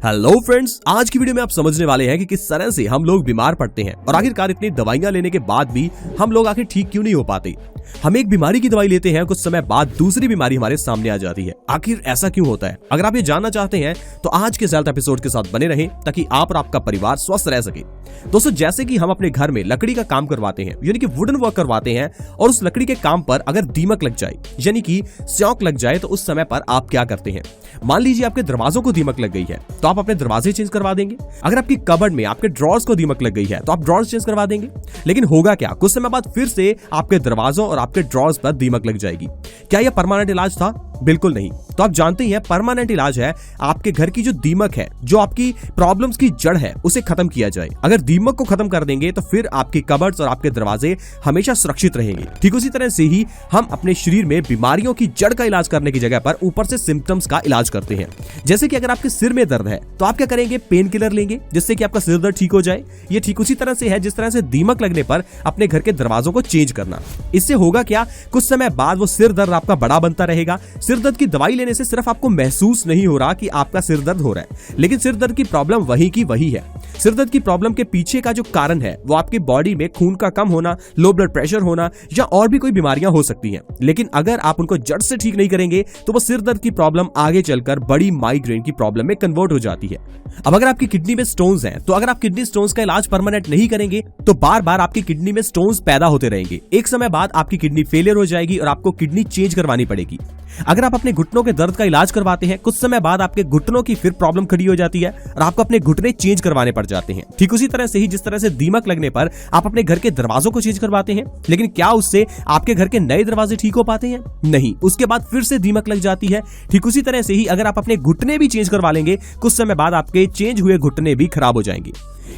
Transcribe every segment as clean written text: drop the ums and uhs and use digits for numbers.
Hello friends, आज की video में आप समझने वाले हैं कि किस तरह से हम लोग बीमार पड़ते हैं और आखिरकार इतनी दवाइयां लेने के बाद भी हम लोग आखिर ठीक क्यों नहीं हो पाते। हम एक बीमारी की दवाई लेते हैं, कुछ समय बाद दूसरी बीमारी हमारे सामने आ जाती है। आखिर ऐसा क्यों होता है? अगर आप ये जानना चाहते हैं तो आज के हेल्थ एपिसोड के साथ बने रहें ताकि आप और आपका परिवार स्वस्थ रह सके। दोस्तों, जैसे कि हम अपने घर में लकड़ी का काम करवाते हैं, यानी कि वुडन वर्क करवाते हैं, और उस लकड़ी के काम पर अगर दीमक लग जाए यानी कि स्योंक लग जाए तो उस समय पर आप क्या करते हैं? मान लीजिए आपके दरवाजों को दीमक लग गई है तो आप अपने दरवाजे चेंज करवा देंगे। अगर आपकी कबर्ड में आपके ड्रॉर्स को दीमक लग गई है तो आप ड्रॉर्स चेंज करवा देंगे। लेकिन होगा क्या? कुछ समय बाद फिर से आपके दरवाजों और आपके ड्रॉर्स पर दीमक लग जाएगी। क्या यह परमानेंट इलाज था? बिल्कुल नहीं। तो आप जानते ही हैं, परमानेंट इलाज है आपके घर की जो दीमक है, जो आपकी प्रॉब्लम्स की जड़ है, उसे खत्म किया जाए। अगर दीमक को खत्म कर देंगे तो फिर आपकी कबर्ड्स और आपके दरवाजे हमेशा सुरक्षित रहेंगे। ठीक उसी तरह से ही हम अपने शरीर में बीमारियों की जड़ का इलाज करने की जगह पर ऊपर से सिम्टम्स का इलाज करते हैं। जैसे कि अगर आपके सिर में दर्द है तो आप क्या करेंगे? पेन किलर लेंगे जिससे कि आपका सिर दर्द ठीक हो जाए। ये ठीक उसी तरह से है जिस तरह से दीमक लगने पर अपने घर के दरवाजों को चेंज करना। इससे होगा क्या? कुछ समय बाद वो सिर दर्द आपका बड़ा बनता रहेगा। सिर दर्द की दवाई लेने से सिर्फ आपको महसूस नहीं हो रहा कि आपका सिर दर्द हो रहा है, लेकिन सिर दर्द की प्रॉब्लम वही की वही है। सिर दर्द की प्रॉब्लम के पीछे का जो कारण है वो आपकी बॉडी में खून का कम होना, लो ब्लड प्रेशर होना या और भी कोई बीमारियां हो सकती हैं। लेकिन अगर आप उनको जड़ से ठीक नहीं करेंगे तो वो सिर दर्द की प्रॉब्लम आगे चलकर बड़ी माइग्रेन की प्रॉब्लम में कन्वर्ट हो जाती है। अब अगर आपकी किडनी में स्टोन्स हैं तो अगर आप किडनी स्टोन्स का इलाज परमानेंट नहीं करेंगे तो बार बार आपकी किडनी में स्टोन्स पैदा होते रहेंगे। एक समय बाद आपकी किडनी फेलियर हो जाएगी और आपको किडनी चेंज करवानी पड़ेगी। अगर आप अपने घुटनों के दर्द का इलाज करवाते हैं, कुछ समय बाद आपके घुटनों की फिर प्रॉब्लम खड़ी हो जाती है और आपको अपने घुटने चेंज करवाने पड़ जाते हैं। ठीक उसी तरह से ही जिस तरह से दीमक लगने पर आप अपने घर के दरवाजों को चेंज करवाते हैं, लेकिन क्या उससे आपके घर के नए दरवाजे ठीक हो पाते हैं? नहीं, उसके बाद फिर से दीमक लग जाती है। ठीक उसी तरह से ही अगर आप अपने घुटने भी चेंज करवा लेंगे, कुछ समय बाद आपके चेंज हुए घुटने भी खराब हो जाएंगे।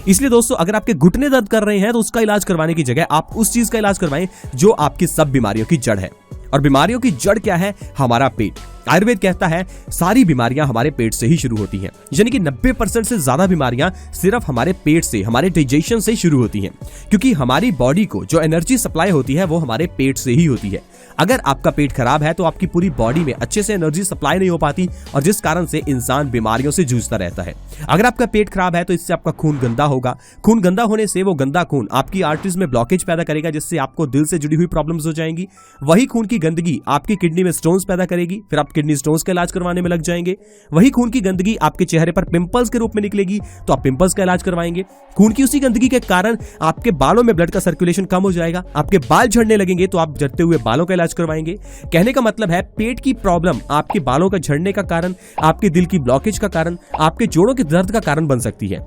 इसलिए दोस्तों, अगर आपके घुटने दर्द कर रहे हैं तो उसका इलाज करवाने की जगह आप उस चीज का इलाज करवाएं जो आपकी सब बीमारियों की जड़ है। और बीमारियों की जड़ क्या है? हमारा पेट। आयुर्वेद कहता है सारी बीमारियां हमारे पेट से ही शुरू होती हैं, यानी कि 90% से ज्यादा बीमारियां सिर्फ हमारे पेट से, हमारे डाइजेशन से शुरू होती हैं, क्योंकि हमारी बॉडी को जो एनर्जी सप्लाई होती है वो हमारे पेट से ही होती है। अगर आपका पेट खराब है तो आपकी पूरी बॉडी में अच्छे से एनर्जी सप्लाई नहीं हो पाती और जिस कारण से इंसान बीमारियों से जूझता रहता है। अगर आपका पेट खराब है तो इससे आपका खून गंदा होगा। खून गंदा होने से वो गंदा खून आपकी आर्टरीज में ब्लॉकेज पैदा करेगा, जिससे आपको दिल से जुड़ी हुई प्रॉब्लम्स हो जाएंगी। वही खून की गंदगी आपकी किडनी में स्टोन्स पैदा करेगी, फिर आप किडनी स्टोन्स का इलाज करवाने में लग जाएंगे। वही खून की गंदगी आपके चेहरे पर पिंपल्स के रूप में निकलेगी तो आप पिंपल्स का इलाज करवाएंगे। खून की उसी गंदगी के कारण आपके बालों में ब्लड का सर्कुलेशन कम हो जाएगा, आपके बाल झड़ने लगेंगे तो आप झड़ते हुए बालों का इलाज करवाएंगे। कहने का मतलब है पेट की प्रॉब्लम आपके बालों का झड़ने का कारण, आपके दिल की ब्लॉकेज का कारण, आपके जोड़ों के दर्द का कारण बन सकती है।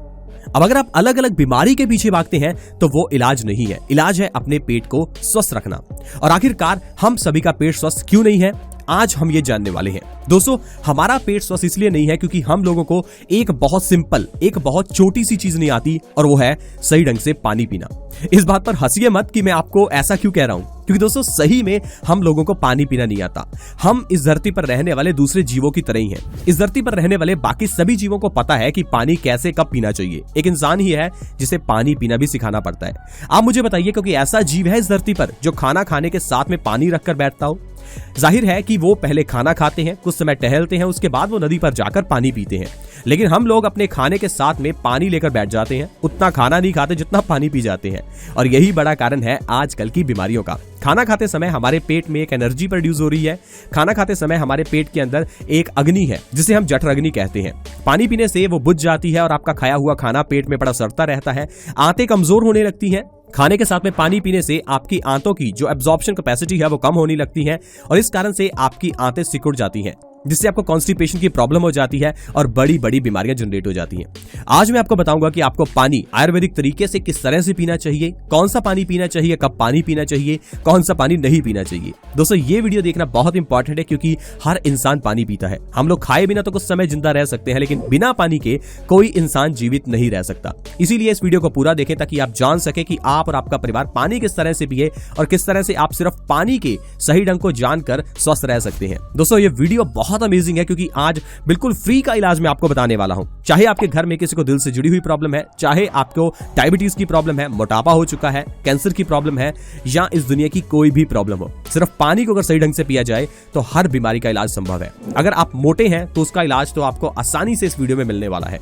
अब अगर आप अलग अलग बीमारी के पीछे भागते हैं तो वो इलाज नहीं है। इलाज है अपने पेट को स्वस्थ रखना। और आखिरकार हम सभी का पेट स्वस्थ क्यों नहीं है, आज हम ये जानने वाले हैं। दोस्तों, हमारा पेट स्वस्थ इसलिए नहीं है क्योंकि हम लोगों को एक बहुत सिंपल, एक बहुत छोटी सी चीज नहीं आती, और वो है सही ढंग से पानी पीना। इस बात पर हंसिए मत कि मैं आपको ऐसा क्यों कह रहा हूं, क्योंकि दोस्तों सही में हम लोगों को पानी पीना नहीं आता। हम इस धरती पर रहने वाले दूसरे जीवों की तरह ही हैं। इस धरती पर रहने वाले बाकी सभी जीवों को पता है कि पानी कैसे कब पीना चाहिए। एक इंसान ही है जिसे पानी पीना भी सिखाना पड़ता है। आप मुझे बताइए, क्योंकि ऐसा जीव है इस धरती पर जो खाना खाने के साथ में पानी रखकर बैठता हो? जाहिर है कि वो पहले खाना खाते हैं, कुछ समय टहलते हैं, उसके बाद वो नदी पर जाकर पानी पीते हैं। लेकिन हम लोग अपने खाने के साथ में पानी लेकर बैठ जाते हैं, उतना खाना नहीं खाते जितना पानी पी जाते हैं। और यही बड़ा कारण है आजकल की बीमारियों का। खाना खाते समय हमारे पेट में एक एनर्जी प्रोड्यूस हो रही है। खाना खाते समय हमारे पेट के अंदर एक अग्नि है जिसे हम जठराग्नि कहते हैं। पानी पीने से वो बुझ जाती है और आपका खाया हुआ खाना पेट में बड़ा सड़ता रहता है। आंतें कमजोर होने लगती हैं। खाने के साथ में पानी पीने से आपकी आंतों की जो एब्जॉर्प्शन कैपेसिटी है वो कम होने लगती है और इस कारण से आपकी आंतें सिकुड़ जाती हैं, जिससे आपको कॉन्स्टिपेशन की प्रॉब्लम हो जाती है और बड़ी बड़ी बीमारियां जनरेट हो जाती हैं। आज मैं आपको बताऊंगा कि आपको पानी आयुर्वेदिक तरीके से किस तरह से पीना चाहिए, कौन सा पानी पीना चाहिए, कब पानी पीना चाहिए, कौन सा पानी नहीं पीना चाहिए। दोस्तों, ये वीडियो देखना बहुत इंपॉर्टेंट है क्योंकि हर इंसान पानी पीता है। हम लोग खाए बिना तो कुछ समय जिंदा रह सकते हैं, लेकिन बिना पानी के कोई इंसान जीवित नहीं रह सकता। इसीलिए इस वीडियो को पूरा देखें ताकि आप जान सके कि आप और आपका परिवार पानी किस तरह से पिए और किस तरह से आप सिर्फ पानी के सही ढंग को जानकर स्वस्थ रह सकते हैं। दोस्तों, ये वीडियो बहुत बहुत अमेजिंग है, क्योंकि आज बिल्कुल फ्री का इलाज मैं आपको बताने वाला हूं। चाहे आपके घर में किसी को दिल से जुड़ी हुई प्रॉब्लम है, चाहे आपको डायबिटीज की प्रॉब्लम है, मोटापा हो चुका है, कैंसर की प्रॉब्लम है, या इस दुनिया की कोई भी प्रॉब्लम हो, सिर्फ पानी को अगर सही ढंग से पिया जाए तो हर बीमारी का इलाज संभव है। अगर आप मोटे हैं तो उसका इलाज तो आपको आसानी से इस वीडियो में मिलने वाला है।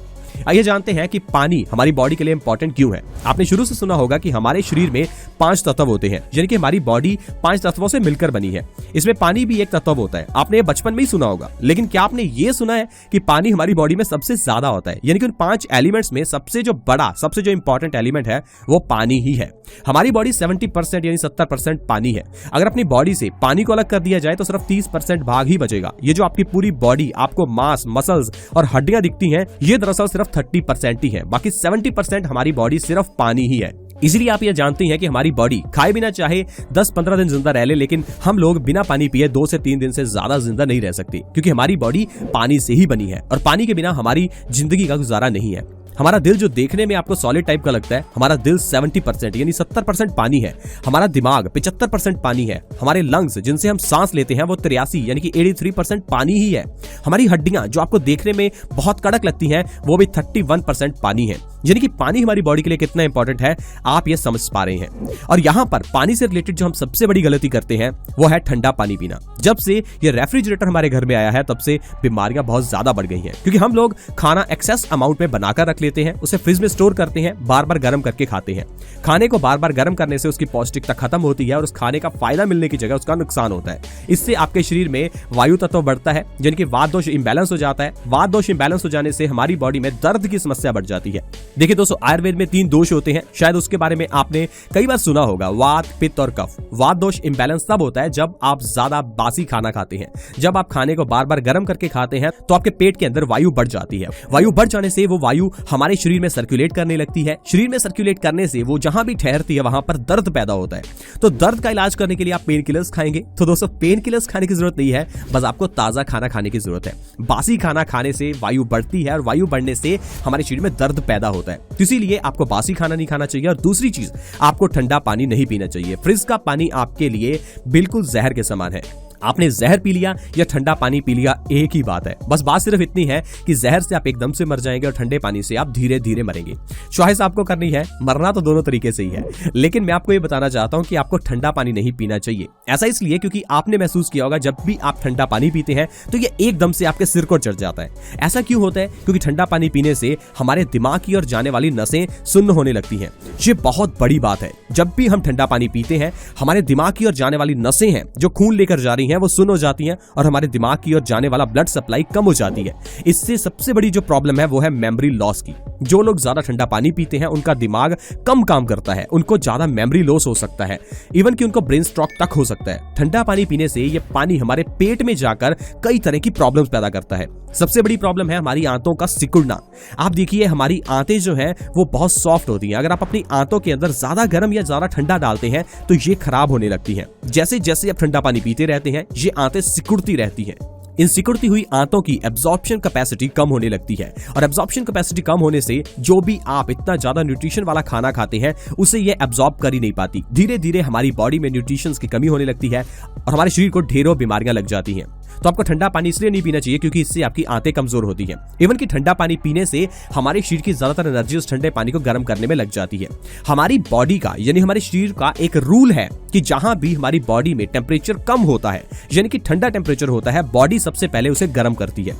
आइए जानते हैं कि पानी हमारी बॉडी के लिए इंपॉर्टेंट क्यों है। आपने शुरू से सुना होगा कि हमारे शरीर में 5 तत्व होते हैं, यानी कि हमारी बॉडी 5 तत्वों से मिलकर बनी है। इसमें पानी भी एक तत्व होता है। आपने ये बचपन में ही सुना होगा, लेकिन क्या आपने ये सुना है कि पानी हमारी बॉडी में सबसे ज्यादा होता है? यानी कि उन 5 एलिमेंट्स में सबसे जो बड़ा, सबसे जो इंपॉर्टेंट एलिमेंट है वो पानी ही है। हमारी बॉडी 70% यानी 70% पानी है। अगर अपनी बॉडी से पानी को अलग कर दिया जाए तो सिर्फ 30% भाग ही बचेगा। ये जो आपकी पूरी बॉडी, आपको मांस, मसल्स और हड्डियां दिखती हैं, ये दरअसल सिर्फ 30% ही है। बाकी 70% हमारी बॉडी सिर्फ पानी ही है। इसीलिए आप ये जानते हैं कि हमारी बॉडी खाए बिना चाहे 10-15 दिन जिंदा रह ले, लेकिन हम लोग बिना पानी पिए 2 से 3 दिन से ज्यादा जिंदा नहीं रह सकते, क्योंकि हमारी बॉडी पानी से ही बनी है और पानी के बिना हमारी जिंदगी का गुजारा नहीं है। हमारा दिल जो देखने में आपको सॉलिड टाइप का लगता है, हमारा दिल 70% यानी 70% पानी है। हमारा दिमाग 75% पानी है। हमारे लंग्स जिनसे हम सांस लेते हैं वो 83 यानी कि 83% पानी ही है। हमारी हड्डियां जो आपको देखने में बहुत कड़क लगती हैं वो भी 31% पानी है। यानी कि पानी हमारी बॉडी के लिए कितना इंपॉर्टेंट है आप ये समझ पा रहे हैं। और यहाँ पर पानी से रिलेटेड जो हम सबसे बड़ी गलती करते हैं वो है ठंडा पानी पीना। जब से ये रेफ्रिजरेटर हमारे घर में आया है तब से बीमारियां बहुत ज्यादा बढ़ गई हैं, क्योंकि हम लोग खाना एक्सेस अमाउंट में बनाकर रख लेते हैं, उसे फ्रिज में स्टोर करते हैं, बार बार गर्म करके खाते हैं। खाने को बार बार गर्म करने से उसकी पौष्टिकता खत्म होती है और उस खाने का फायदा मिलने की जगह उसका नुकसान होता है। इससे आपके शरीर में वायु तत्व बढ़ता है, यानी कि वात दोष इंबैलेंस हो जाता है। वात दोष इंबैलेंस हो जाने से हमारी बॉडी में दर्द की समस्या बढ़ जाती है। देखिए दोस्तों, आयुर्वेद में 3 दोष होते हैं, शायद उसके बारे में आपने कई बार सुना होगा, वात, पित्त और कफ। वात दोष इंबैलेंस तब होता है जब आप ज्यादा बासी खाना खाते हैं। जब आप खाने को बार बार गर्म करके खाते हैं तो आपके पेट के अंदर वायु बढ़ जाती है। वायु बढ़ जाने से वो वायु हमारे शरीर में सर्कुलेट करने लगती है। शरीर में सर्कुलेट करने से वो जहां भी ठहरती है वहां पर दर्द पैदा होता है। तो दर्द का इलाज करने के लिए आप पेन किलर्स खाएंगे। तो दोस्तों, पेन किलर्स खाने की जरूरत नहीं है, बस आपको ताजा खाना खाने की जरूरत है। बासी खाना खाने से वायु बढ़ती है और वायु बढ़ने से हमारे शरीर में दर्द पैदा होता है। तो इसीलिए आपको बासी खाना नहीं खाना चाहिए। और दूसरी चीज, आपको ठंडा पानी नहीं पीना चाहिए। फ्रिज का पानी आपके लिए बिल्कुल जहर के समान है। आपने जहर पी लिया या ठंडा पानी पी लिया, एक ही बात है। बस बात सिर्फ इतनी है कि जहर से आप एकदम से मर जाएंगे और ठंडे पानी से आप धीरे धीरे मरेंगे। चॉइस आपको करनी है, मरना तो दोनों तरीके से ही है, लेकिन मैं आपको ये बताना चाहता हूं कि आपको ठंडा पानी नहीं पीना चाहिए। ऐसा इसलिए क्योंकि आपने महसूस किया होगा जब भी आप ठंडा पानी पीते हैं तो ये एकदम से आपके सिर को चढ़ जाता है। ऐसा क्यों होता है? क्योंकि ठंडा पानी पीने से हमारे दिमाग की ओर जाने वाली नसें सुन्न होने लगती हैं। ये बहुत बड़ी बात है। जब भी हम ठंडा पानी पीते हैं, हमारे दिमाग की ओर जाने वाली नसें हैं जो खून लेकर जा रही हैं वो सुन्न हो जाती हैं और हमारे दिमाग की ओर जाने वाला ब्लड सप्लाई कम हो जाती है। इससे सबसे बड़ी जो प्रॉब्लम है वो है मेमोरी लॉस की। जो लोग ज्यादा ठंडा पानी पीते हैं उनका दिमाग कम काम करता है, उनको ज्यादा मेमोरी लॉस हो सकता है, इवन कि उनको ब्रेन स्ट्रोक तक हो सकता है। ठंडा पानी पीने से ये पानी हमारे पेट में जाकर कई तरह की प्रॉब्लम्स पैदा करता है। सबसे बड़ी प्रॉब्लम है हमारी आंतों का सिकुड़ना। आप देखिए, हमारी आंतें जो हैं वो बहुत सॉफ्ट होती हैं। अगर आप अपनी आंतों के अंदर ज्यादा गर्म या ज्यादा ठंडा डालते हैं तो ये खराब होने लगती हैं। जैसे जैसे आप ठंडा पानी पीते रहते हैं ये आंतें सिकुड़ती रहती हैं। इन सिकुड़ती हुई आंतों की एब्जॉर्प्शन कैपेसिटी कम होने लगती है और एब्जॉर्प्शन कैपेसिटी कम होने से जो भी आप इतना ज्यादा न्यूट्रिशन वाला खाना खाते हैं उसे ये एब्जॉर्ब कर ही नहीं पाती। धीरे धीरे हमारी बॉडी में न्यूट्रिशन की कमी होने लगती है और हमारे शरीर को ढेरों बीमारियां लग जाती हैं। तो आपको ठंडा पानी इसलिए नहीं पीना चाहिए क्योंकि इससे आपकी आंतें कमजोर होती हैं। इवन कि ठंडा पानी पीने से हमारे शरीर की ज्यादातर एनर्जी उस ठंडे पानी को गर्म करने में लग जाती है। हमारी बॉडी का यानी हमारे शरीर का एक रूल है कि जहां भी हमारी बॉडी में टेम्परेचर कम होता है यानी कि ठंडा टेम्परेचर होता है, बॉडी सबसे पहले उसे गर्म करती है।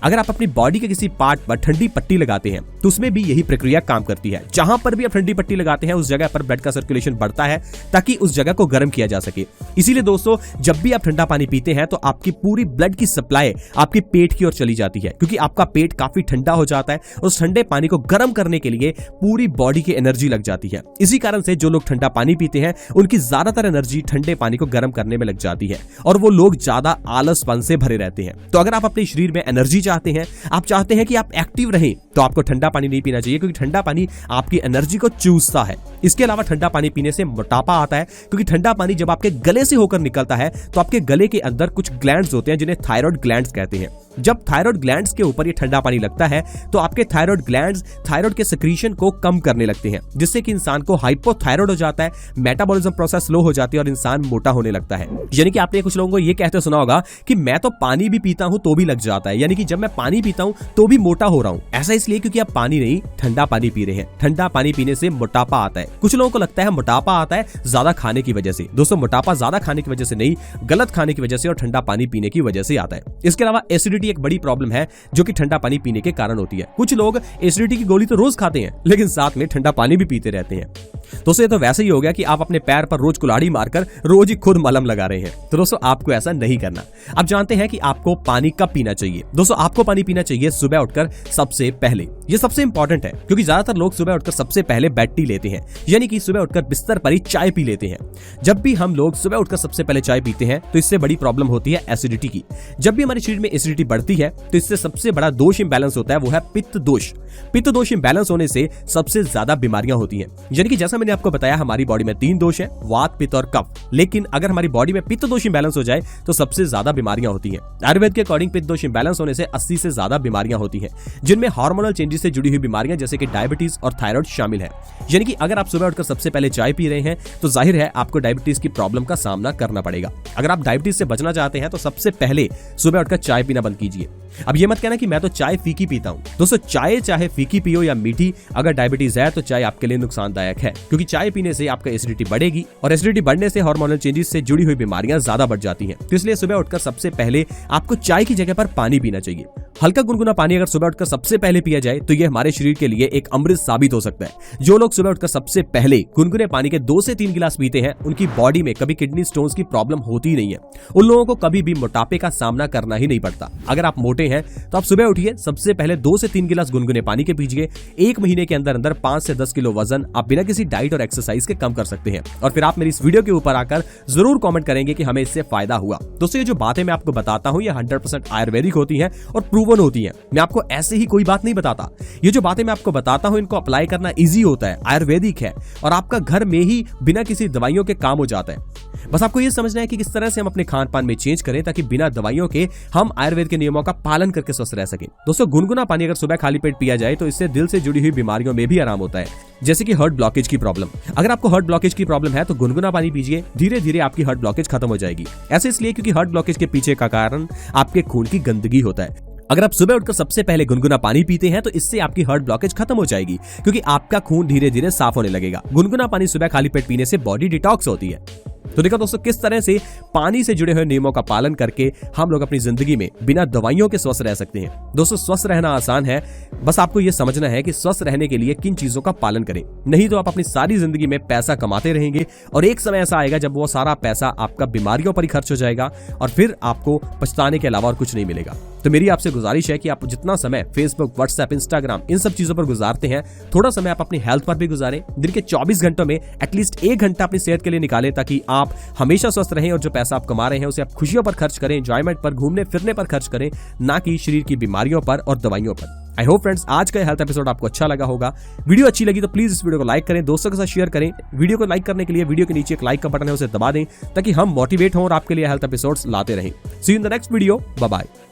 अगर आप अपनी बॉडी के किसी पार्ट पर ठंडी पट्टी लगाते हैं तो उसमें भी यही प्रक्रिया काम करती है। जहां पर भी आप ठंडी पट्टी लगाते हैं उस जगह पर ब्लड का सर्कुलेशन बढ़ता है ताकि उस जगह को गर्म किया जा सके। इसीलिए दोस्तों, जब भी आप ठंडा पानी पीते हैं तो आपकी पूरी ब्लड की सप्लाई आपके पेट की ओर चली जाती है, क्योंकि आपका पेट काफी ठंडा हो जाता है। उस ठंडे पानी को गर्म करने के लिए पूरी बॉडी की एनर्जी लग जाती है। इसी कारण से जो लोग ठंडा पानी पीते हैं उनकी ज्यादातर एनर्जी ठंडे पानी को गर्म करने में लग जाती है और वो लोग ज्यादा आलसपन से भरे रहते हैं। तो अगर आप अपने शरीर में एनर्जी चाहते हैं, आप चाहते हैं कि आप एक्टिव रहें, तो आपको ठंडा पानी नहीं पीना चाहिए, क्योंकि ठंडा पानी आपकी एनर्जी को चूसता है। इसके अलावा ठंडा पानी पीने से मोटापा आता है, क्योंकि ठंडा पानी जब आपके गले से होकर निकलता है तो आपके गले के अंदर कुछ ग्लैंड्स होते हैं जिन्हें थायराइड ग्लैंड्स कहते हैं। जब थायराइड ग्लैंड्स के ऊपर ये ठंडा पानी लगता है तो आपके थायराइड ग्लैंड्स थायराइड के सेक्रीशन को कम करने लगते हैं, जिससे कि इंसान को हाइपोथायराइड हो जाता है, मेटाबॉलिज्म प्रोसेस स्लो हो जाती है और इंसान मोटा होने लगता है। यानी कि आपने कुछ लोगों को ये कहते सुना होगा कि मैं तो पानी भी पीता हूं तो भी लग जाता है, यानी कि जब मैं पानी पीता हूं तो भी मोटा हो रहा हूं। ऐसा इसलिए क्योंकि आप पानी नहीं ठंडा पानी पी रहे हैं। ठंडा पानी पीने से मोटापा आता है। कुछ लोगों को लगता है मोटापा आता है ज्यादा खाने की वजह से। दोस्तों, मोटापा ज्यादा खाने की वजह से नहीं, गलत खाने की वजह से और ठंडा पानी पीने की वजह से आता है। इसके अलावा एसिडिटी एक बड़ी प्रॉब्लम है जो कि ठंडा पानी पीने के कारण होती है। कुछ लोग एसिडिटी की गोली तो रोज खाते हैं लेकिन साथ में ठंडा पानी भी पीते रहते हैं। दोस्तों, ये तो वैसे ही हो गया कि आप अपने पैर पर रोज कुल्हाड़ी मारकर रोज ही खुद मलहम लगा रहे हैं। तो दोस्तों, आपको ऐसा नहीं करना। आप जानते हैं कि आपको पानी कब पीना चाहिए। दोस्तों, आपको पानी पीना चाहिए सुबह उठकर सबसे पहले। ये सबसे इंपॉर्टेंट है क्योंकि ज्यादातर लोग सुबह उठकर सबसे पहले बेड टी लेते हैं, यानी कि सुबह उठकर बिस्तर पर ही चाय पी लेते हैं। जब भी हम लोग सुबह उठकर सबसे पहले चाय पीते हैं तो इससे बड़ी प्रॉब्लम होती है एसिडिटी की। जब भी हमारे शरीर में एसिडिटी बढ़ती है तो इससे सबसे बड़ा दोष इंबैलेंस होता है, वो है पित्त दोष। पित्त दोष इंबैलेंस होने से सबसे ज्यादा बीमारियां होती हैं। यानी कि जैसा मैंने आपको बताया, हमारी बॉडी में 3 दोष हैं, वात, पित्त और कफ। लेकिन अगर हमारी बॉडी में पित्त दोष इंबैलेंस हो जाए तो सबसे ज्यादा बीमारियां होती हैं। आयुर्वेद के अकॉर्डिंग पित्त दोष इंबैलेंस होने से 80 से ज्यादा बीमारियां होती हैं, जिनमें हार्मोनल चेंजेस से जुड़ी हुई बीमारियां जैसे कि डायबिटीज और थायराइड शामिल है। यानी कि अगर आप सुबह उठकर सबसे पहले चाय पी रहे हैं तो जाहिर है आपको डायबिटीज की प्रॉब्लम का सामना करना पड़ेगा। अगर आप डायबिटीज से बचना चाहते हैं तो सबसे पहले सुबह उठकर चाय पीना बंद कीजिए। अब ये मत कहना कि मैं तो चाय फीकी पीता हूं। दोस्तों, चाय चाहे फीकी पियो या मीठी, अगर डायबिटीज है तो चाय आपके लिए नुकसानदायक है, क्योंकि चाय पीने से आपका एसिडिटी बढ़ेगी और एसिडिटी बढ़ने से हार्मोनल चेंजेस से जुड़ी हुई बीमारियां ज्यादा बढ़ जाती हैं। तो इसलिए सुबह उठकर सबसे पहले आपको चाय की जगह पर पानी पीना चाहिए। हल्का गुनगुना पानी अगर सुबह उठकर सबसे पहले पिया जाए तो यह हमारे शरीर के लिए एक अमृत साबित हो सकता है। जो लोग सुबह उठकर सबसे पहले गुनगुने पानी के 2 से 3 गिलास पीते हैं, उनकी बॉडी में कभी किडनी स्टोन्स की प्रॉब्लम होती ही नहीं है। उन लोगों को कभी भी मोटापे का सामना करना ही नहीं पड़ता। अगर आप मोटे हैं तो आप सुबह उठिए, सबसे पहले 2 से 3 गिलास गुनगुने पानी के पीजिए। 1 महीने के अंदर अंदर 5 से 10 किलो वजन आप बिना किसी डाइट और एक्सरसाइज के कम कर सकते हैं। और फिर आप मेरी इस वीडियो के ऊपर आकर जरूर कमेंट करेंगे कि हमें इससे फायदा हुआ। दोस्तों, ये जो बातें मैं आपको बताता हूं ये 100% आयुर्वेदिक होती हैं और प्रूवन होती हैं। मैं आपको ऐसे ही कोई बात नहीं बताता। ये जो बातें मैं आपको बताता हूं इनको अप्लाई करना इजी होता है, आयुर्वेदिक है और आपका घर में ही बिना किसी दवाइयों के काम हो जाता है। बस आपको ये समझना है कि किस तरह से हम अपने खान पान में चेंज करें ताकि बिना दवाइयों के हम आयुर्वेद के नियमों का पालन करके स्वस्थ रह सकें। दोस्तों, गुनगुना पानी अगर सुबह खाली पेट पिया जाए तो इससे दिल से जुड़ी हुई बीमारियों में भी आराम होता है, जैसे कि हार्ट ब्लॉकेज की प्रॉब्लम। अगर आपको हार्ट ब्लॉकेज की प्रॉब्लम है तो गुनगुना पानी पीजिए, धीरे धीरे आपकी हार्ट ब्लॉकेज खत्म हो जाएगी। ऐसे इसलिए क्योंकि हार्ट ब्लॉकेज के पीछे का कारण आपके खून की गंदगी होता है। अगर आप सुबह उठकर सबसे पहले गुनगुना पानी पीते हैं तो इससे आपकी हार्ट ब्लॉकेज खत्म हो जाएगी, क्योंकि आपका खून धीरे धीरे साफ होने लगेगा। गुनगुना पानी सुबह खाली पेट पीने से बॉडी डिटॉक्स होती है। तो देखो दोस्तों, किस तरह से पानी से जुड़े हुए नियमों का पालन करके हम लोग अपनी जिंदगी में बिना दवाइयों के स्वस्थ रह सकते हैं। दोस्तों, स्वस्थ रहना आसान है, बस आपको यह समझना है कि स्वस्थ रहने के लिए किन चीजों का पालन करें। नहीं तो आप अपनी सारी जिंदगी में पैसा कमाते रहेंगे और एक समय ऐसा आएगा जब वो सारा पैसा आपका बीमारियों पर ही खर्च हो जाएगा और फिर आपको पछताने के अलावा और कुछ नहीं मिलेगा। तो मेरी आपसे गुजारिश है कि आप जितना समय फेसबुक, व्हाट्सएप, इंस्टाग्राम इन सब चीजों पर गुजारते हैं, थोड़ा समय आप अपनी हेल्थ पर भी गुजारें। दिन के 24 घंटों में एटलीस्ट 1 घंटा अपनी सेहत के लिए निकालें ताकि आप हमेशा स्वस्थ रहें और जो पैसा आप कमा रहे हैं उसे आप खुशियों पर खर्च करें, एंजॉयमेंट पर, घूमने फिरने पर खर्च करें, ना कि शरीर की बीमारियों पर और दवाइयों पर। आई होप फ्रेंड्स आज का हेल्थ एपिसोड आपको अच्छा लगा होगा। वीडियो अच्छी लगी तो प्लीज इस वीडियो को लाइक करें, दोस्तों के साथ शेयर करें। वीडियो को लाइक करने के लिए वीडियो के नीचे एक लाइक का बटन है, उसे दबा दें ताकि हम मोटिवेट हों और आपके लिए हेल्थ एपिसोड्स लाते रहें। See you in the next video, bye bye.